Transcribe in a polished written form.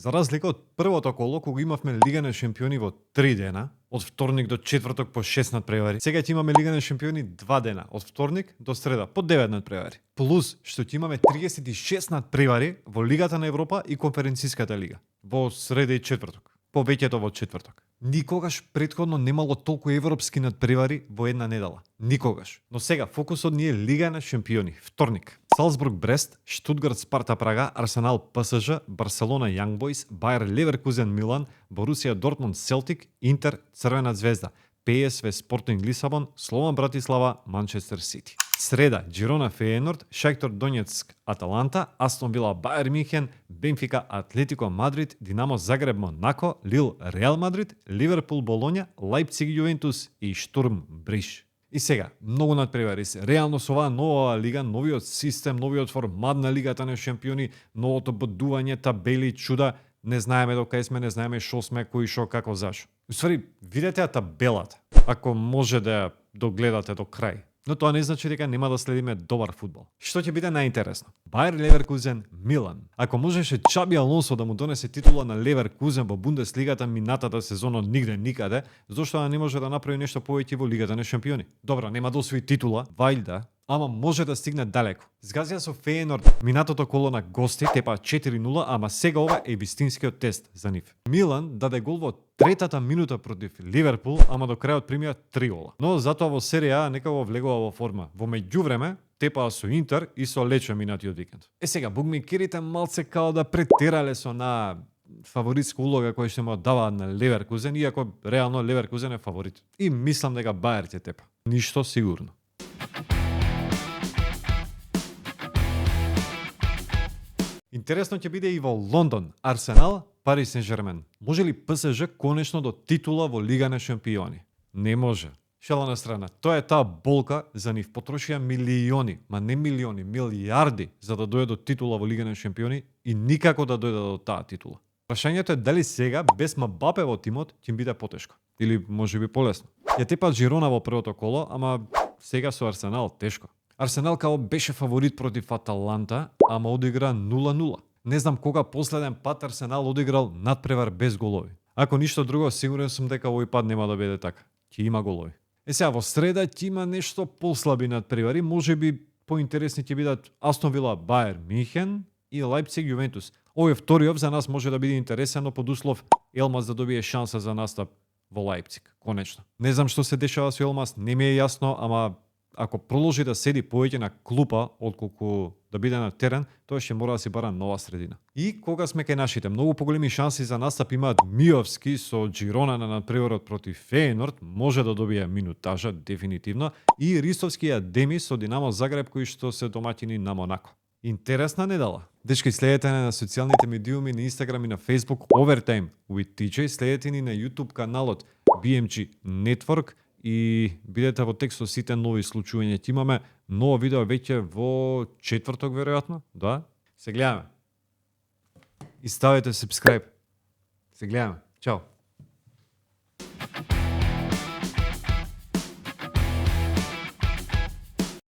За разлика од првото коло, кога имавме Лига на шампиони во 3 дена, од вторник до четврток по 6 надпревари. Сега ќе имаме Лига на шампиони 2 дена, од вторник до среда по 9 надпревари. Плюс што ќе имаме 36 надпревари во Лигата на Европа и Конференциската лига во среда и четврток. Повеќето во четврток. Никогаш претходно немало толку европски надпревари во една недела. Никогаш. Но сега фокусот ни е Лига на шампиони. Вторник. Салцбург Брест, Штутгарт Спарта Прага, Арсенал ПСЖ, Барселона Јанг Бојс, Бајер Леверкузен Милан, Борусија Дортмунд Селтик, Интер Црвена звезда, ПСВ Спортинг Лисабон, Слован Братислава, Манчестер Сити. Среда, Джирона Фејенорд, Шахтар Донецк Аталанта, Астон Вила Бајер Мюнхен, Бенфика Атлетико Мадрид, Динамо Загреб Монако, Лил Реал Мадрид, Ливерпул Болоња, Лајпциг Јувентус и Штурм Бриш. И сега, многу надпревари се. Реално со оваа нова лига, новиот систем, новиот формат на Лигата на шампиони, новото бодување, табели, чуда, не знаеме до кај сме, не знаеме шо сме, кој шо, како, зашо. Уствари, видете ја табелата, ако може да ја догледате до крај. Но тоа не значи дека нема да следиме добар фудбал. Што ќе биде најинтересно? Бајер Леверкузен Милан. Ако можеше Чаби Алонсо да му донесе титула на Леверкузен во Бундеслигата минатата сезона нигде никаде, зошто да не може да направи нешто повеќе во Лигата на шампиони? Добро, нема да освои титула, вајда, ама може да стигне далеко. Згазија со Фејенорд минатото коло на гости, тепа 4-0, ама сега ова е вистинскиот тест за нив. Милан даде гол во третата минута против Ливерпул, ама до крајот примија 3 гола. Но затоа во серија некако влегува во форма. Во меѓувреме тепаа со Интер и со Лече минатиот викенд. Сега букмекерите малце као да претерале со на фаворитска улога која што му даваат на Леверкузен, иако реално Леверкузен е фаворит. И мислам дека Бајер ќе тепа. Ништо сигурно. Интересно ќе биде и во Лондон, Арсенал, Пари Сен-Жермен. Може ли ПСЖ конечно до титула во Лига на шампиони? Не може. Шала на страна. Тоа е таа болка за нив. Потрошија милиони, ма не милиони, милиарди за да дојде до титула во Лига на шампиони и никако да дојде до таа титула. Прашањето е дали сега без Мбапе во тимот ќе им биде потешко или можеби полесно. Ја тепа Жирона во првото коло, ама сега со Арсенал тешко. Арсенал као беше фаворит против Аталанта, ама одигра 0-0. Не знам кога последен пат Арсенал одиграл надпревар без голови. Ако ништо друго, сигурен сум дека овој пат нема да биде така. Ќе има голови. Сега во среда ќе има нешто послаби надпревари, можеби поинтересни ќе бидат Астон Вила Бајер Мюнхен и Лајпциг Јувентус. Овој вториот за нас може да биде интересен, но под услов Елмас да добие шанса за настап во Лајпциг, конечно. Не знам што се дешава со Елмас, не ми е јасно, ама ако продолжи да седи повеќе на клупа отколку да биде на терен, тоа ќе мора да си бара нова средина. И кога сме кај нашите, многу поголеми шанси за настап имаат Миовски со Джирона на надпреварот против Фејенорд, може да добие минутажа дефинитивно, и Ристовски Адеми со Динамо Загреб кои што се домаќини на Монако. Интересна недела. Дечки, следете на социјалните медиуми на Инстаграм и на Facebook Overtime with TJ, следете ни на YouTube каналот BMG Network и бидете во текст со сите нови случувања. Ќе имаме ново видео веќе во четврток веројатно, да? Се гледаме. И ставете subscribe. Се гледаме. Чао.